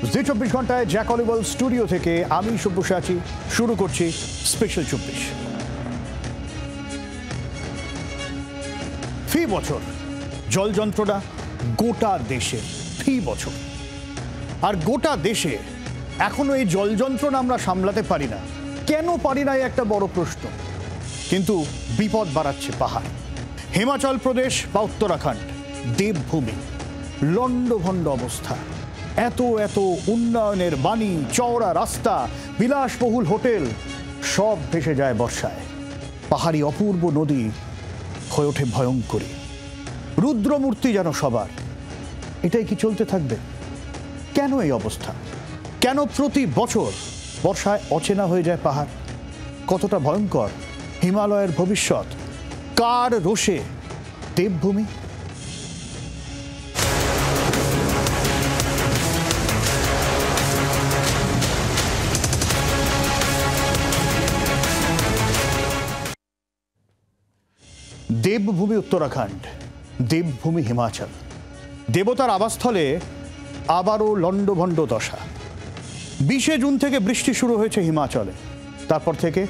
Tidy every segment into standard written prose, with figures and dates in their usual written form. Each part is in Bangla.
জি 24 ঘন্টায় জ্যাক অলিভাল স্টুডিও থেকে আমি সব্যসাচী আছি। শুরু করছি স্পেশাল 24। ফি বছর জল যন্ত্রণা গোটা দেশে, ফি বছর। আর গোটা দেশে এখনো এই জল যন্ত্রণা আমরা সামলাতে পারি না। কেন পারি না, একটা বড় প্রশ্ন। কিন্তু বিপদ বাড়াচ্ছে পাহাড়, হিমাচল প্রদেশ বা উত্তরাখণ্ড, দেবভূমি, লন্ডভন্ড অবস্থা। এত এত উন্নয়নের বাণী, চওড়া রাস্তা, বিলাসবহুল হোটেল, সব ভেসে যায় বর্ষায়। পাহাড়ি অপূর্ব নদী হয়ে ওঠে ভয়ঙ্করী, রুদ্রমূর্তি যেন সবার। এটাই কি চলতে থাকবে? কেন এই অবস্থা? কেন প্রতি বছর বর্ষায় অচেনা হয়ে যায় পাহাড়? কতটা ভয়ঙ্কর হিমালয়ের ভবিষ্যৎ? কার রোষে দেবভূমি? দেবভূমি উত্তরাখণ্ড, দেবভূমি হিমাচল, দেবতার আবাসস্থলে আবারও লন্ডভন্ড দশা। 20শে জুন থেকে বৃষ্টি শুরু হয়েছে হিমাচলে। তারপর থেকে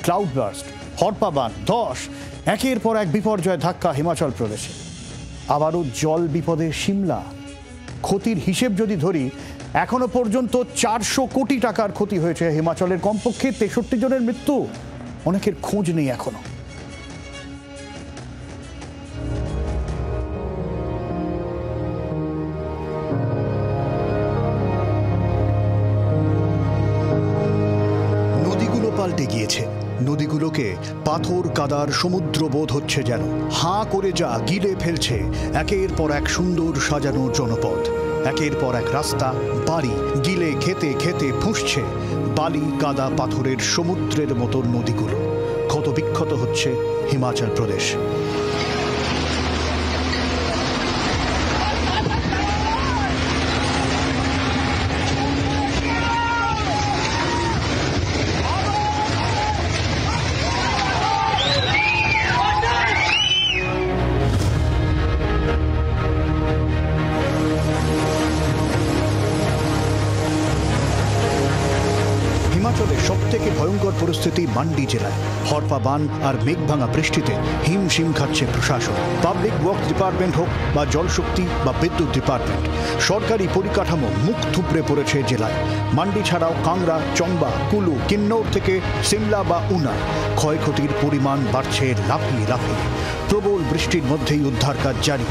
ক্লাউড বার্স্ট, হরপাবান, ধস, একের পর এক বিপর্যয় ধাক্কা হিমাচল প্রদেশে। আবারও জল বিপদে সিমলা। ক্ষতির হিসেব যদি ধরি, এখনো পর্যন্ত 400 কোটি টাকার ক্ষতি হয়েছে হিমাচলের। কমপক্ষে 63 জনের মৃত্যু, অনেকের খোঁজ নেই এখনো। পাল্টে গিয়েছে, নদীগুলোকে পাথর কাদার সমুদ্র বোধ হচ্ছে যেন। হাঁ করে যা গিলে ফেলছে একের পর এক সুন্দর সাজানো জনপদ, একের পর এক রাস্তা, বাড়ি গিলে খেতে খেতে ফুঁসছে বালি কাদা পাথরের সমুদ্রের মতো নদীগুলো। ক্ষত বিক্ষত হচ্ছে হিমাচল প্রদেশ। হিমাচলের সবথেকে ভয়ঙ্কর পরিস্থিতি মান্ডি জেলায়। হরপা বান আর মেঘভাঙা বৃষ্টিতে হিমশিম খাচ্ছে প্রশাসন। পাবলিক ওয়ার্কস ডিপার্টমেন্ট হোক বা জলশক্তি বা বিদ্যুৎ ডিপার্টমেন্ট, সরকারি পরিকাঠামো মুখ থুবড়ে পড়েছে জেলায়। মান্ডি ছাড়াও কাংড়া, চম্বা, কুলু, কিন্নৌর থেকে সিমলা বা উনা, ক্ষয়ক্ষতির পরিমাণ বাড়ছে লাফিয়ে লাফিয়ে। প্রবল বৃষ্টির মধ্যেই উদ্ধার কাজ জারি।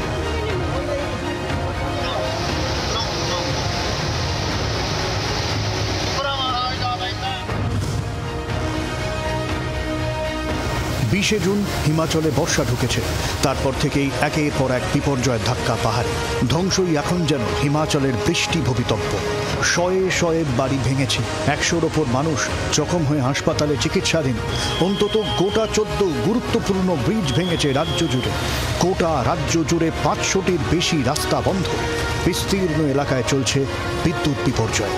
20শে জুন হিমাচলে বর্ষা ঢুকেছে। তারপর থেকেই একের পর এক বিপর্যয়ের ধাক্কা পাহাড়ে। ধ্বংসই এখন যেন হিমাচলের বৃষ্টি ভবিতব্য। শয়ে শয়ে বাড়ি ভেঙেছে, 100-র ওপর মানুষ জখম হয়ে হাসপাতালে চিকিৎসাধীন। অন্তত গোটা 14 গুরুত্বপূর্ণ ব্রিজ ভেঙেছে রাজ্য জুড়ে। গোটা রাজ্য জুড়ে 500টির বেশি রাস্তা বন্ধ। বিস্তীর্ণ এলাকায় চলছে বিদ্যুৎ বিপর্যয়।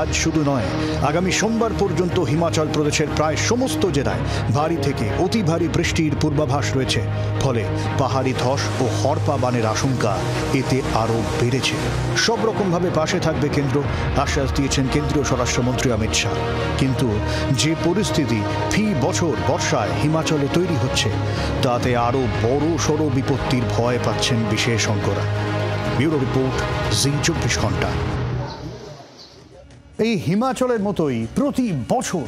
আজ শুধু নয়, আগামী সোমবার পর্যন্ত হিমাচল প্রদেশের প্রায় সমস্ত জেলায় ভারী থেকে অতি ভারী বৃষ্টির পূর্বাভাস রয়েছে। ফলে পাহাড়ি ধস ও হরপা বানের আশঙ্কা এতে আরও বেড়েছে। সব রকমভাবে পাশে থাকবে কেন্দ্র, আশ্বাস দিয়েছেন কেন্দ্রীয় স্বরাষ্ট্রমন্ত্রী অমিত শাহ। কিন্তু যে পরিস্থিতি ফি বছর বর্ষায় হিমাচলে তৈরি হচ্ছে, তাতে আরও বড় সড় বিপত্তির ভয় পাচ্ছেন বিশেষজ্ঞরা। ব্যুরো রিপোর্ট, জি 24 ঘন্টা। এই হিমাচলের মতোই প্রতি বছর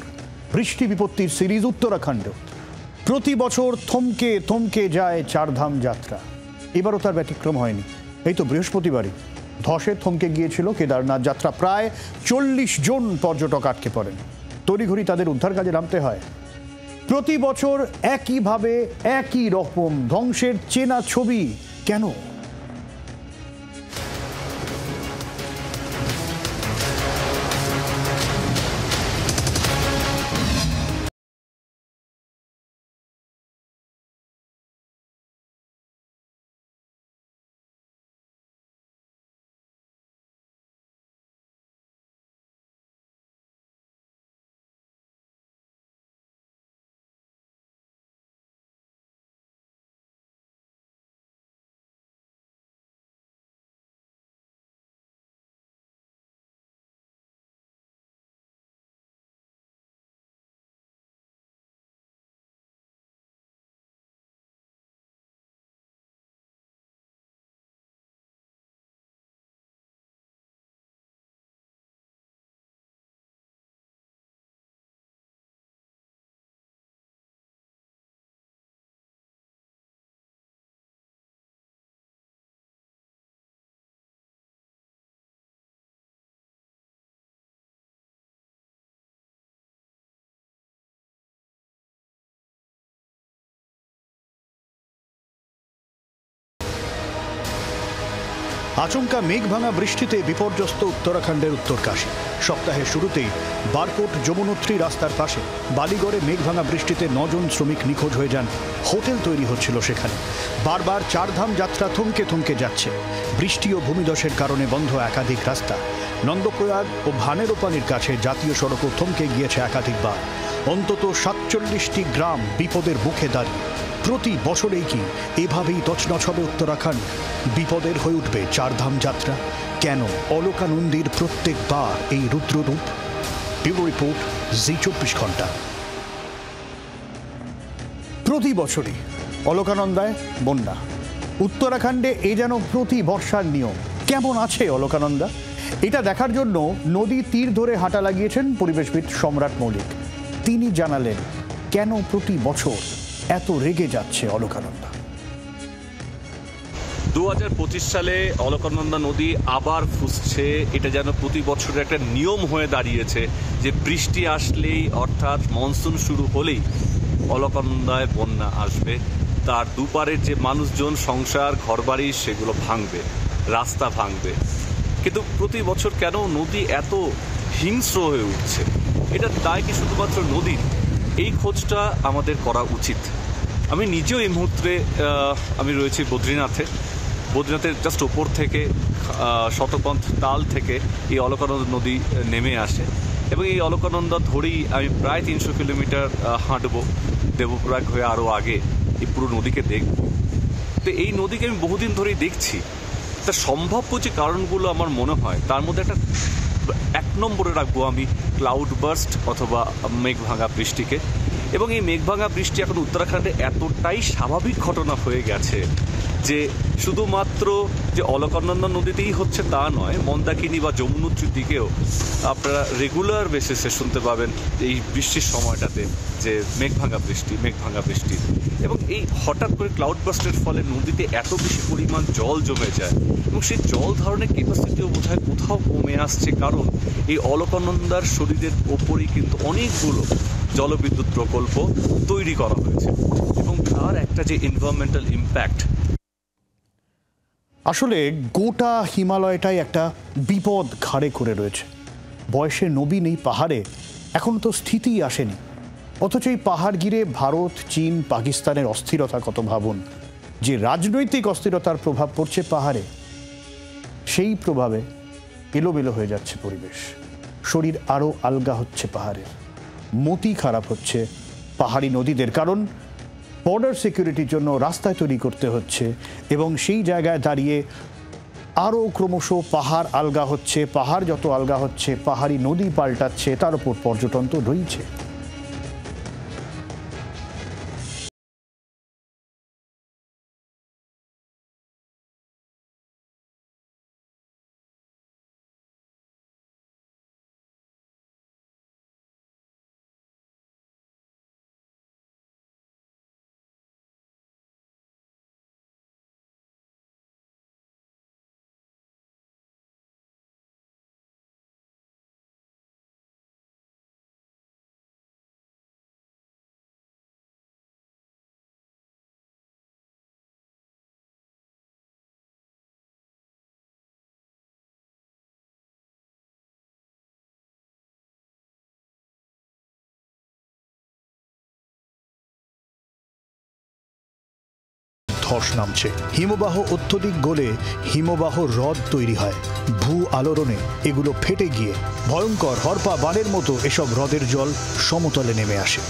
বৃষ্টি বিপত্তির সিরিজ উত্তরাখণ্ড। প্রতি বছর থমকে থমকে যায় চারধাম যাত্রা। এবারও তার ব্যতিক্রম হয়নি। এই তো বৃহস্পতিবারই ধসে থমকে গিয়েছিল কেদারনাথ যাত্রা। প্রায় 40 জন পর্যটক আটকে পড়েন। তড়িঘড়ি তাদের উদ্ধার কাজে নামতে হয়। প্রতি বছর একইভাবে একই রকম ধ্বংসের চেনা ছবি। কেন? আচমকা মেঘ ভাঙা বৃষ্টিতে বিপর্যস্ত উত্তরাখণ্ডের উত্তরকাশী। সপ্তাহের শুরুতেই বারকোট যমুনোত্রী রাস্তার পাশে বালিগড়ে মেঘ ভাঙা বৃষ্টিতে 9 জন শ্রমিক নিখোঁজ হয়ে যান। হোটেল তৈরি হচ্ছিল সেখানে। বারবার চারধাম যাত্রা থমকে থমকে যাচ্ছে। বৃষ্টি ও ভূমিধসের কারণে বন্ধ একাধিক রাস্তা। নন্দপ্রয়াগ ও ভানেরোপানির কাছে জাতীয় সড়কও থমকে গিয়েছে একাধিকবার। অন্তত 47টি গ্রাম বিপদের মুখে দাঁড়িয়ে। প্রতি বছরেই কি এভাবেই তছনছ হবে উত্তরাখণ্ড? বিপদের হয়ে উঠবে চারধাম যাত্রা? কেন অলকানন্দীর প্রত্যেকবার এই রুদ্ররূপ? ব্যুরো রিপোর্ট, জি24 ঘন্টা। প্রতি বছরই অলকানন্দায় বন্যা। উত্তরাখণ্ডে এ যেন প্রতি বর্ষার নিয়ম। কেমন আছে অলকানন্দা? এটা দেখার জন্য নদী তীর ধরে হাঁটা লাগিয়েছেন পরিবেশবিদ সম্রাট মৌলিক। তিনি জানালেন কেন প্রতি বছর এত রেগে যাচ্ছে অলকানন্দা। 2025 সালে অলকানন্দা নদী আবার ফুসছে। এটা যেন প্রতি বছরের একটা নিয়ম হয়ে দাঁড়িয়েছে যে বৃষ্টি আসলেই, অর্থাৎ মনসুন শুরু হলেই অলকানন্দায় বন্যা আসবে। তার দুপারের যে মানুষজন, সংসার, ঘরবাড়ি, সেগুলো ভাঙবে, রাস্তা ভাঙবে। কিন্তু প্রতি বছর কেন নদী এত হিংস্র হয়ে উঠছে? এটা দায় কি শুধুমাত্র নদীর? এই খোঁজটা আমাদের করা উচিত। আমি নিজেও এই মুহূর্তে আমি রয়েছি বদ্রীনাথের জাস্ট ওপর থেকে শতপন্থ তাল থেকে এই অলকানন্দা নদী নেমে আসে এবং এই অলকানন্দা ধরেই আমি প্রায় 300 কিলোমিটার হাঁটবো দেবপ্রয়াগ হয়ে আরও আগে এই পুরো নদীকে দেখব। তো এই নদীকে আমি বহুদিন ধরেই দেখছি। তার সম্ভাব্য যে কারণগুলো আমার মনে হয় তার মধ্যে একটা 1 নম্বরে রাখবো আমি ক্লাউড বার্স্ট অথবা মেঘ ভাঙা বৃষ্টিকে। এবং এই মেঘ ভাঙা বৃষ্টি এখন উত্তরাখণ্ডে এতটাই স্বাভাবিক ঘটনা হয়ে গেছে যে শুধুমাত্র যে অলকানন্দা নদীতেই হচ্ছে তা নয়, মন্দাকিনী বা যমুনোত্রীর দিকেও আপনারা রেগুলার বেসিসে শুনতে পাবেন এই বৃষ্টির সময়টাতে যে মেঘ ভাঙা বৃষ্টি। এবং এই হঠাৎ করে ক্লাউড বাস্টের ফলে নদীতে এত বেশি পরিমাণ জল জমে যায় এবং সেই জল ধারণের ক্যাপাসিটিও বোধহয় কোথাও কমে আসছে, কারণ এই অলকানন্দার শরীরের ওপরেই কিন্তু অনেকগুলো জলবিদ্যুৎ প্রকল্প তৈরি করা হয়েছে এবং তার একটা যে এনভায়রনমেন্টাল ইম্প্যাক্ট। আসলে গোটা হিমালয়টাই একটা বিপদ ঘাড়ে করে রয়েছে। বয়সে নবীন এই পাহাড়ে এখন তো স্থিতিই আসেনি, অথচ এই পাহাড় ঘিরে ভারত, চীন, পাকিস্তানের অস্থিরতা কত ভাবুন। যে রাজনৈতিক অস্থিরতার প্রভাব পড়ছে পাহাড়ে, সেই প্রভাবে এলোমেলো হয়ে যাচ্ছে পরিবেশ। শরীর আরও আলগা হচ্ছে পাহাড়ের, মতি খারাপ হচ্ছে পাহাড়ি নদীদের, কারণ বর্ডার সিকিউরিটির জন্য রাস্তায় তৈরি করতে হচ্ছে এবং সেই জায়গায় দাঁড়িয়ে আরও ক্রমশ পাহাড় আলগা হচ্ছে। পাহাড় যত আলগা হচ্ছে পাহাড়ি নদী পাল্টাচ্ছে, তার উপর পর্যটন তো রয়েছে। ধস নামছে, হিমবাহ অত্যধিক গলে হিমবাহ হ্রদ তৈরি হয়। ভূ আলোড়নে এগুলো ফেটে গিয়ে ভয়ঙ্কর হরপা বানের মতো এসব হ্রদের জল সমতলে নেমে আসে।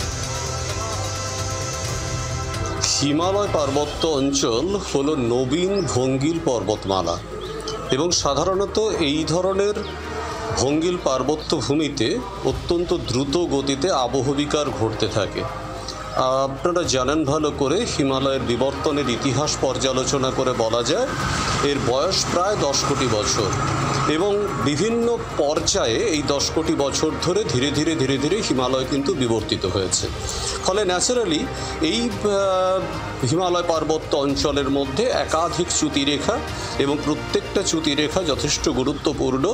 হিমালয় পার্বত্য অঞ্চল হলো নবীন ভঙ্গিল পর্বতমালা এবং সাধারণত এই ধরনের ভঙ্গিল পার্বত্য ভূমিতে অত্যন্ত দ্রুত গতিতে আবহবিকার ঘটতে থাকে। আপনারা জানেন ভালো করে, হিমালয়ের বিবর্তনের ইতিহাস পর্যালোচনা করে বলা যায় এর বয়স প্রায় 10 কোটি বছর এবং বিভিন্ন পর্যায়ে এই 10 কোটি বছর ধরে ধীরে ধীরে হিমালয় কিন্তু বিবর্তিত হয়েছে। ফলে ন্যাচারালি এই হিমালয় পার্বত্য অঞ্চলের মধ্যে একাধিক চ্যুতিরেখা এবং প্রত্যেকটা চ্যুতিরেখা যথেষ্ট গুরুত্বপূর্ণ।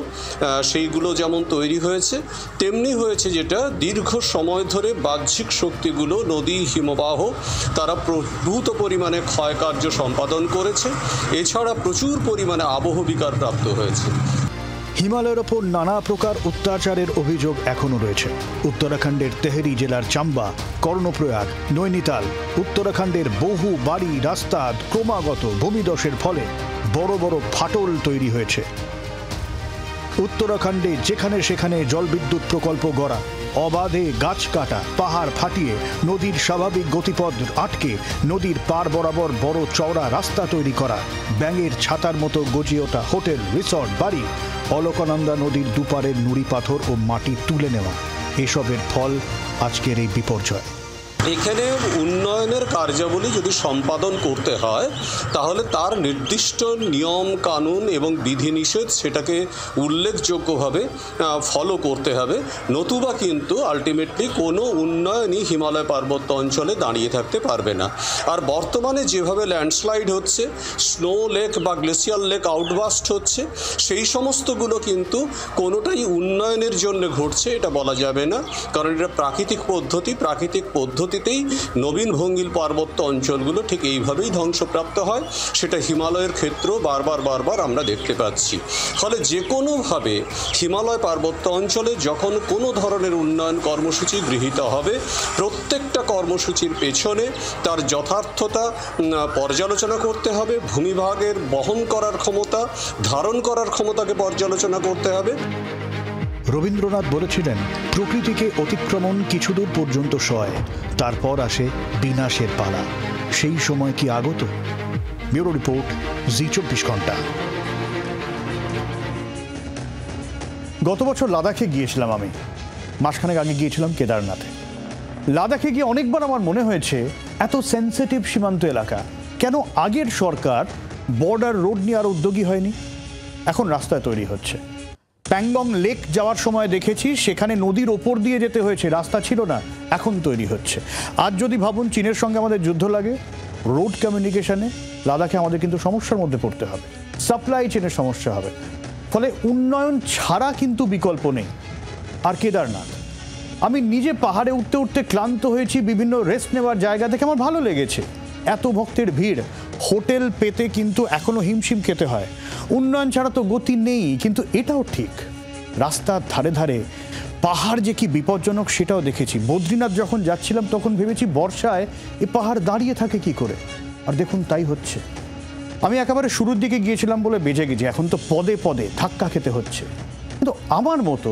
সেইগুলো যেমন তৈরি হয়েছে তেমনি হয়েছে যেটা দীর্ঘ সময় ধরে বাহ্যিক শক্তিগুলো, নদী, হিমবাহ, তারা প্রভূত পরিমাণে ক্ষয়কার্য সম্পাদন করেছে। এছাড়া প্রচুর প্রচুর পরিমাণে আবহবিকার প্রাপ্ত হয়েছে। হিমালয়ের ওপর নানা প্রকার অত্যাচারের অভিযোগ এখনো রয়েছে। উত্তরাখণ্ডের তেহরি জেলার চাম্বা, কর্ণপ্রয়াগ, নৈনিতাল, উত্তরাখণ্ডের বহু বাড়ি রাস্তা ক্রমাগত ভূমিধসের ফলে বড় বড় ফাটল তৈরি হয়েছে। উত্তরাখণ্ডে যেখানে সেখানে জলবিদ্যুৎ প্রকল্প গড়া, অবাধে গাছ কাটা, পাহাড় ফাটিয়ে নদীর স্বাভাবিক গতিপথ আটকে নদীর পার বরাবর বড় চওড়া রাস্তা তৈরি করা, ব্যাঙের ছাতার মতো গজিয়ে ওঠা হোটেল, রিসর্ট, বাড়ি, অলকানন্দা নদীর দুপারের নুড়ি পাথর ও মাটি তুলে নেওয়া, এসবের ফল আজকের এই বিপর্যয়। এখানে উন্নয়নের কার্যাবলী যদি সম্পাদন করতে হয় তাহলে তার নির্দিষ্ট নিয়ম কানুন এবং বিধিনিষেধ সেটাকে উল্লেখযোগ্যভাবে ফলো করতে হবে, নতুবা কিন্তু আলটিমেটলি কোনো উন্নয়নই হিমালয় পার্বত্য অঞ্চলে দাঁড়িয়ে থাকতে পারবে না। আর বর্তমানে যেভাবে ল্যান্ডস্লাইড হচ্ছে, স্নো লেক বা গ্লেসিয়ার লেক আউটবাস্ট হচ্ছে, সেই সমস্তগুলো কিন্তু কোনোটাই উন্নয়নের জন্য ঘটছে এটা বলা যাবে না, কারণ এটা প্রাকৃতিক পদ্ধতিতেই নবীন ভঙ্গিল পার্বত্য অঞ্চলগুলো ঠিক এইভাবেই ধ্বংসপ্রাপ্ত হয়। সেটা হিমালয়ের ক্ষেত্রেও বারবার আমরা দেখতে পাচ্ছি। ফলে যে কোনোভাবে হিমালয় পার্বত্য অঞ্চলে যখন কোনো ধরনের উন্নয়ন কর্মসূচি গৃহীত হবে, প্রত্যেকটা কর্মসূচির পেছনে তার যথার্থতা পর্যালোচনা করতে হবে, ভূমিভাগের বহন করার ক্ষমতা, ধারণ করার ক্ষমতাকে পর্যালোচনা করতে হবে। রবীন্দ্রনাথ বলেছিলেন, প্রকৃতিকে অতিক্রমণ কিছুদূর পর্যন্ত সয়, তারপর আসে বিনাশের পালা। সেই সময় কি আগত? ব্যুরো রিপোর্ট, জি24 ঘন্টা। গত বছর লাদাখে গিয়েছিলাম আমি, মাসখানেক আগে গিয়েছিলাম কেদারনাথে। লাদাখে গিয়ে অনেকবার আমার মনে হয়েছে এত সেন্সিটিভ সীমান্ত এলাকা কেন আগের সরকার বর্ডার রোড নিয়ে আর উদ্যোগী হয়নি। এখন রাস্তায় তৈরি হচ্ছে। প্যাংগং লেক যাওয়ার সময় দেখেছি সেখানে নদীর ওপর দিয়ে যেতে হয়েছে, রাস্তা ছিল না, এখন তৈরি হচ্ছে। আজ যদি ভাবুন চীনের সঙ্গে আমাদের যুদ্ধ লাগে, রোড কমিউনিকেশনে লাদাখে আমাদের কিন্তু সমস্যার মধ্যে পড়তে হবে, সাপ্লাই চেনের সমস্যা হবে। ফলে উন্নয়ন ছাড়া কিন্তু বিকল্প নেই। আর কেদারনাথ, আমি নিজে পাহাড়ে উঠতে উঠতে ক্লান্ত হয়েছি, বিভিন্ন রেস্ট নেওয়ার জায়গা থেকে আমার ভালো লেগেছে। এত ভক্তের ভিড়, হোটেল পেতে কিন্তু এখনো হিমশিম খেতে হয়। উন্নয়ন ছাড়া তো গতি নেই, কিন্তু এটাও ঠিক, রাস্তার ধারে ধারে পাহাড় যে কি বিপজ্জনক সেটাও দেখেছি। বদ্রীনাথ যখন যাচ্ছিলাম তখন ভেবেছি বর্ষায় এ পাহাড় দাঁড়িয়ে থাকে কি করে, আর দেখুন তাই হচ্ছে। আমি একেবারে শুরুর দিকে গিয়েছিলাম বলে বেজে গেছি, এখন তো পদে পদে ধাক্কা খেতে হচ্ছে। কিন্তু আমার মতো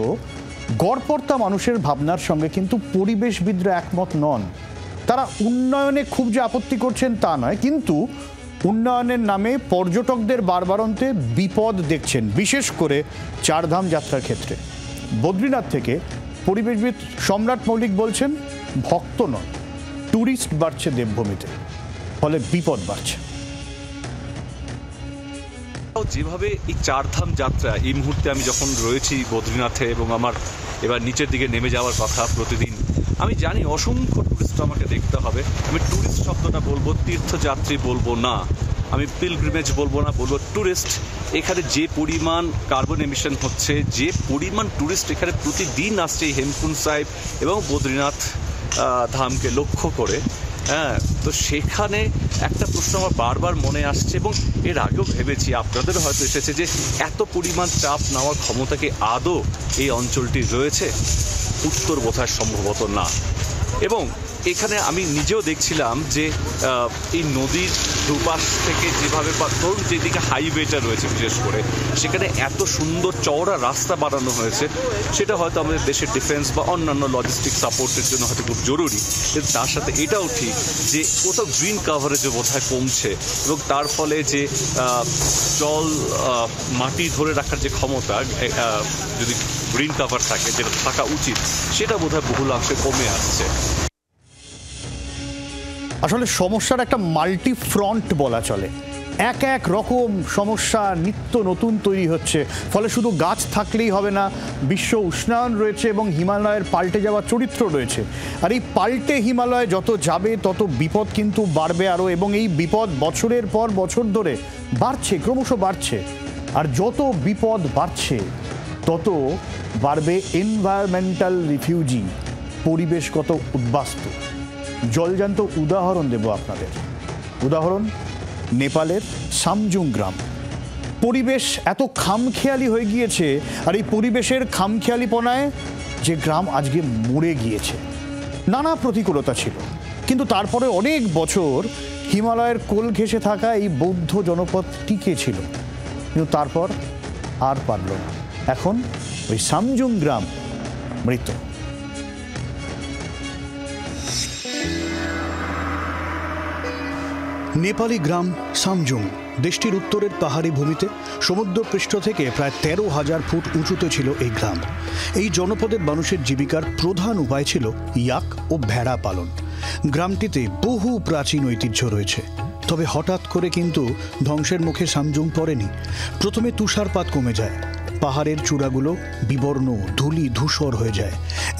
গড়পড়তা মানুষের ভাবনার সঙ্গে কিন্তু পরিবেশবিদরা একমত নন। তারা উন্নয়নে খুব যে আপত্তি করছেন তা নয়, কিন্তু উন্নয়নের নামে পর্যটকদের বারবারন্তে বিপদ দেখছেন, বিশেষ করে চারধাম যাত্রার ক্ষেত্রে। বদ্রীনাথ থেকে পরিবেশবিদ সম্রাট মৌলিক বলছেন, ভক্ত নন, ট্যুরিস্ট বাড়ছে দেবভূমিতে, ফলে বিপদ বাড়ছে। যেভাবে এই চারধাম যাত্রা এই মুহূর্তে আমি যখন রয়েছি বদ্রীনাথে এবং আমার এবার নিচের দিকে নেমে যাওয়ার কথা প্রতিদিন, আমি জানি অসংখ্য টুরিস্ট আমাকে দেখতে হবে। আমি টুরিস্ট শব্দটা বলবো, তীর্থযাত্রী বলবো না, আমি পিলগ্রিমেজ বলবো না, বলবো টুরিস্ট। এখানে যে পরিমাণ কার্বন এমিশন হচ্ছে, যে পরিমাণ টুরিস্ট এখানে প্রতিদিন আসছে এই হেমকুণ্ড সাহেব এবং বদ্রীনাথ ধামকে লক্ষ্য করে, হ্যাঁ, তো সেখানে একটা প্রশ্ন আমার বারবার মনে আসছে এবং এর আগেও ভেবেছি, আপনাদের হয়তো এসেছে, যে এত পরিমাণ চাপ নেওয়ার ক্ষমতা কি আদৌ এই অঞ্চলটি রয়েছে? উত্তর বোধহয় সম্ভবত না। এবং এখানে আমি নিজেও দেখছিলাম যে এই নদীর দুপাশ থেকে যেভাবে, ধরুন যেদিকে হাইওয়েটা রয়েছে বিশেষ করে, সেখানে এত সুন্দর চওড়া রাস্তা বানানো হয়েছে, সেটা হয়তো আমাদের দেশের ডিফেন্স বা অন্যান্য লজিস্টিক সাপোর্টের জন্য হয়তো খুব জরুরি, কিন্তু তার সাথে এটাও ঠিক যে কোথাও গ্রিন কাভারেজও বোধহয় কমছে, এবং তার ফলে যে জল মাটি ধরে রাখার যে ক্ষমতা, যদি গ্রিন কাভার থাকে, যেটা থাকা উচিত, সেটা বোধহয় বহুলাংশে কমে আসছে। আসলে সমস্যার একটা মাল্টি ফ্রন্ট বলা চলে, এক এক রকম সমস্যা নিত্য নতুন তৈরি হচ্ছে। ফলে শুধু গাছ থাকলেই হবে না, বিশ্ব উষ্ণায়ন রয়েছে এবং হিমালয়ের পাল্টে যাওয়া চরিত্র রয়েছে। আর এই পাল্টে হিমালয় যত যাবে তত বিপদ কিন্তু বাড়বে আরও, এবং এই বিপদ বছরের পর বছর ধরে বাড়ছে, ক্রমশ বাড়ছে। আর যত বিপদ বাড়ছে তত বাড়বে এনভায়রনমেন্টাল রিফিউজি, পরিবেশগত উদ্বাস্তু। জলজান্ত উদাহরণ দেব আপনাদের। উদাহরণ নেপালের সামজুং গ্রাম। পরিবেশ এত খামখেয়ালি হয়ে গিয়েছে, আর এই পরিবেশের খামখেয়ালিপনায় যে গ্রাম আজকে মরে গিয়েছে। নানা প্রতিকূলতা ছিল, কিন্তু তারপরে অনেক বছর হিমালয়ের কোল ঘেঁষে থাকা এই বৌদ্ধ জনপদ টিকে ছিল, কিন্তু তারপর আর পারল না। এখন ওই সামজুং গ্রাম মৃত। নেপালি গ্রাম সামজুং দেশটির উত্তরের পাহাড়ি ভূমিতে সমুদ্রপৃষ্ঠ থেকে প্রায় 13,000 ফুট উঁচুতে ছিল এই গ্রাম। এই জনপদের মানুষের জীবিকার প্রধান উপায় ছিল ইয়াক ও ভেড়া পালন। গ্রামটিতে বহু প্রাচীন ঐতিহ্য রয়েছে, তবে হঠাৎ করে কিন্তু ধ্বংসের মুখে সামজুং পড়েনি। প্রথমে তুষারপাত কমে যায়, পাহাড়ের চূড়াগুলো বিবর্ণ ধূলি ধূসর হয়ে যায়,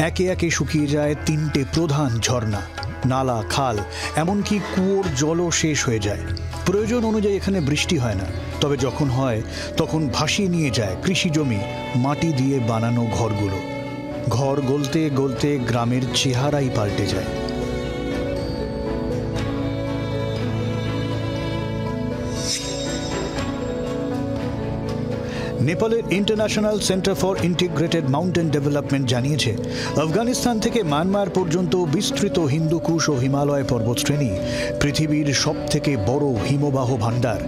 একে একে শুকিয়ে যায় 3টে প্রধান ঝর্ণা, নালা, খাল, এমনকি কুয়োর জলও শেষ হয়ে যায়। প্রয়োজন অনুযায়ী এখানে বৃষ্টি হয় না, তবে যখন হয় তখন ভাসিয়ে নিয়ে যায় কৃষি জমি, মাটি দিয়ে বানানো ঘরগুলো। ঘর গলতে গলতে গ্রামের চেহারাই পাল্টে যায়। নেপালের international centre for integrated mountain development জানিয়েছে, আফগানিস্তান থেকে মায়ানমার পর্যন্ত বিস্তৃত হিন্দুকুশ ও হিমালয় পর্বতশ্রেণী পৃথিবীর সবথেকে বড় হিমবাহ ভাণ্ডার।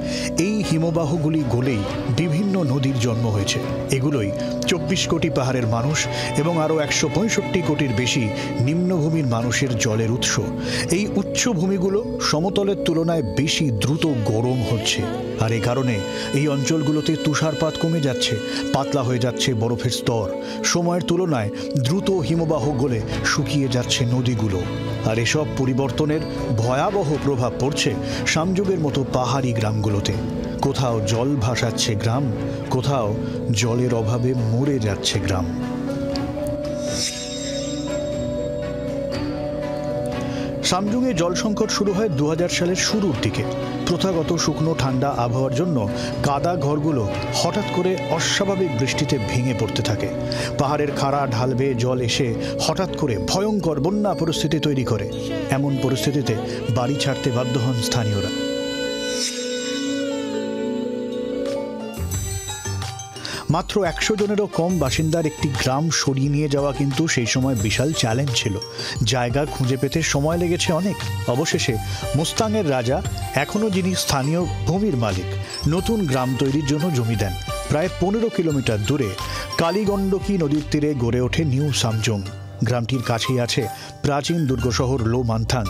এই হিমবাহগুলি গলেই বিভিন্ন নদীর জন্ম হয়েছে। এগুলোই 24 কোটি পাহাড়ের মানুষ এবং আরও 165 কোটির বেশি নিম্নভূমির মানুষের জলের উৎস। এই উচ্চভূমিগুলো সমতলের তুলনায় বেশি দ্রুত গরম হচ্ছে, আর এ কারণে এই অঞ্চলগুলোতে তুষারপাত কমে যাচ্ছে, পাতলা হয়ে যাচ্ছে বরফের স্তর, সময়ের তুলনায় দ্রুত হিমবাহ গলে শুকিয়ে যাচ্ছে নদীগুলো। আর এসব পরিবর্তনের ভয়াবহ প্রভাব পড়ছে সামজুগের মতো পাহাড়ি গ্রামগুলোতে। কোথাও জল ভাসাচ্ছে গ্রাম, কোথাও জলের অভাবে মরে যাচ্ছে গ্রাম। সামজুংয়ে জল সংকট শুরু হয় 2000 সালের শুরুর দিকে। প্রথাগত শুকনো ঠান্ডা আবহাওয়ার জন্য কাদা ঘরগুলো হঠাৎ করে অস্বাভাবিক বৃষ্টিতে ভেঙে পড়তে থাকে। পাহাড়ের খাড়া ঢাল বেয়ে জল এসে হঠাৎ করে ভয়ঙ্কর বন্যা পরিস্থিতি তৈরি করে। এমন পরিস্থিতিতে বাড়ি ছাড়তে বাধ্য হন স্থানীয়রা। মাত্র 100 জনেরও কম বাসিন্দার একটি গ্রাম সরিয়ে নিয়ে যাওয়া কিন্তু সেই সময় বিশাল চ্যালেঞ্জ ছিল। জায়গা খুঁজে পেতে সময় লেগেছে অনেক। অবশেষে মুস্তাংয়ের রাজা, এখনও যিনি স্থানীয় ভূমির মালিক, নতুন গ্রাম তৈরির জন্য জমি দেন। প্রায় 15 কিলোমিটার দূরে কালীগণ্ডকী নদীর তীরে গড়ে ওঠে নিউ সামজুং। গ্রামটির কাছেই আছে প্রাচীন দুর্গ শহর লো মান্থাং।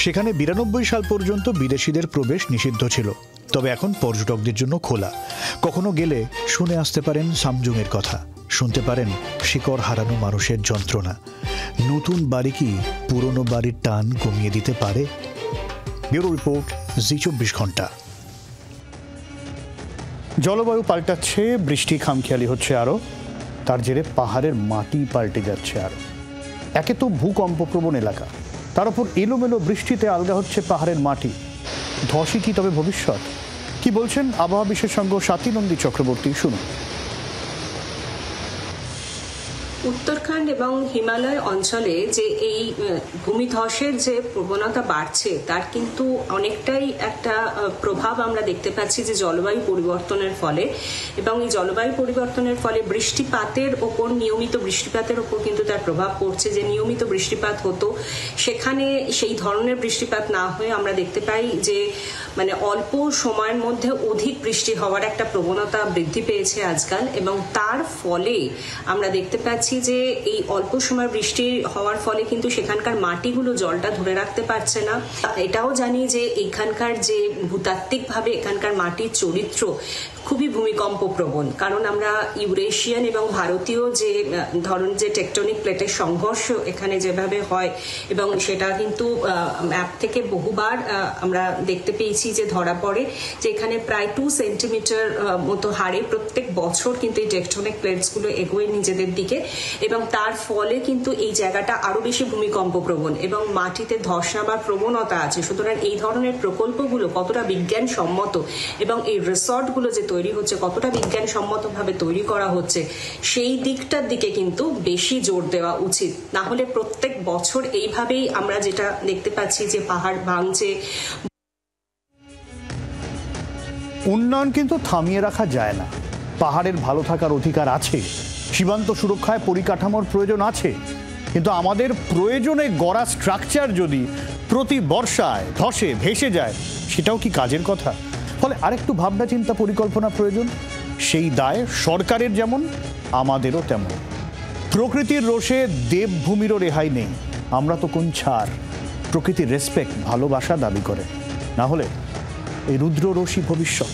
সেখানে 92 সাল পর্যন্ত বিদেশিদের প্রবেশ নিষিদ্ধ ছিল, তবে এখন পর্যটকদের জন্য খোলা। কখনো গেলে শুনে আসতে পারেন সামজুংয়ের কথা, শুনতে পারেন শিকড় হারানো মানুষের যন্ত্রণা। নতুন বাড়ি কি পুরনো বাড়ির টান কমিয়ে দিতে পারে? ব্যুরো রিপোর্ট, জি 24 ঘন্টা। জলবায়ু পাল্টাচ্ছে, বৃষ্টি খামখেয়ালি হচ্ছে আরও, তার জেরে পাহাড়ের মাটি পাল্টে যাচ্ছে আরও। একে তো ভূকম্পপ্রবণ এলাকা, তার উপর এলোমেলো বৃষ্টিতে আলগা হচ্ছে পাহাড়ের মাটি। ধসই কি তবে ভবিষ্যৎ? কি বলছেন আবহাওয়া বিশেষজ্ঞ স্বাতী নন্দী চক্রবর্তী, শুনুন। উত্তরাখণ্ড এবং হিমালয় অঞ্চলে যে এই ভূমিধসের যে প্রবণতা বাড়ছে, তার কিন্তু অনেকটাই একটা প্রভাব আমরা দেখতে পাচ্ছি যে জলবায়ু পরিবর্তনের ফলে। এবং এই জলবায়ু পরিবর্তনের ফলে বৃষ্টিপাতের ওপর, নিয়মিত বৃষ্টিপাতের ওপর কিন্তু তার প্রভাব পড়ছে। যে নিয়মিত বৃষ্টিপাত হতো সেখানে সেই ধরনের বৃষ্টিপাত না হয়ে আমরা দেখতে পাই যে মানে অল্প সময়ের মধ্যে অধিক বৃষ্টি হওয়ার একটা প্রবণতা বৃদ্ধি পেয়েছে আজকাল। এবং তার ফলে আমরা দেখতে পাচ্ছি যে এই অল্প সময় বৃষ্টি হওয়ার ফলে কিন্তু সেখানকার মাটিগুলো জলটা ধরে রাখতে পারছে না। এটাও জানি যে এখানকার যে ভূতাত্ত্বিকভাবে এখানকার মাটির চরিত্র খুবই ভূমিকম্প প্রবণ, কারণ আমরা ইউরেশিয়ান এবং ভারতীয় যে ধরন যে টেকটনিক প্লেটের সংঘর্ষ এখানে যেভাবে হয়, এবং সেটা কিন্তু ম্যাপ থেকে বহুবার আমরা দেখতে পেয়েছি যে ধরা পড়ে যে এখানে প্রায় 2 সেন্টিমিটার মতো হারে প্রত্যেক বছর কিন্তু এই টেকটনিক প্লেটসগুলো এগোয় নিজেদের দিকে, এবং তার ফলে কিন্তু এই জায়গাটা আরো বেশি ভূমিকম্প প্রবণ এবং মাটিতে ধস নামার প্রবণতা আছে। সুতরাং এই ধরনের প্রকল্পগুলো কতটা বিজ্ঞানসম্মত এবং এই রিসর্টগুলো যে তৈরি হচ্ছে কতটা বিজ্ঞানসম্মতভাবে তৈরি করা হচ্ছে, সেই দিকটার দিকে কিন্তু বেশি জোর দেওয়া উচিত। না হলে প্রত্যেক বছর এইভাবেই আমরা যেটা দেখতে পাচ্ছি যে পাহাড় ভাঙছে। উন্নয়ন কিন্তু থামিয়ে রাখা যায় না। পাহাড়ের ভালো থাকার অধিকার আছে, সীমান্ত সুরক্ষায় পরিকাঠামোর প্রয়োজন আছে, কিন্তু আমাদের প্রয়োজনে গড়া স্ট্রাকচার যদি প্রতি বর্ষায় ধসে ভেসে যায়, সেটাও কি কাজের কথা? ফলে আরেকটু ভাবনা চিন্তা পরিকল্পনা প্রয়োজন। সেই দায় সরকারের যেমন, আমাদেরও তেমন। প্রকৃতির রোষে দেবভূমিরও রেহাই নেই। আমরা তো কোন ছাড়। প্রকৃতির রেসপেক্ট, ভালোবাসা দাবি করে, না হলে এই রুদ্ররশ্মি ভবিষ্যৎ।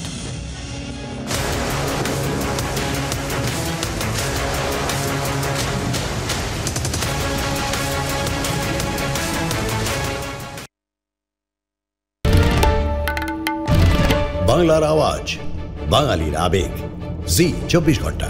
বাংলার আওয়াজ, বাঙালির আবেগ, জি 24 ঘন্টা।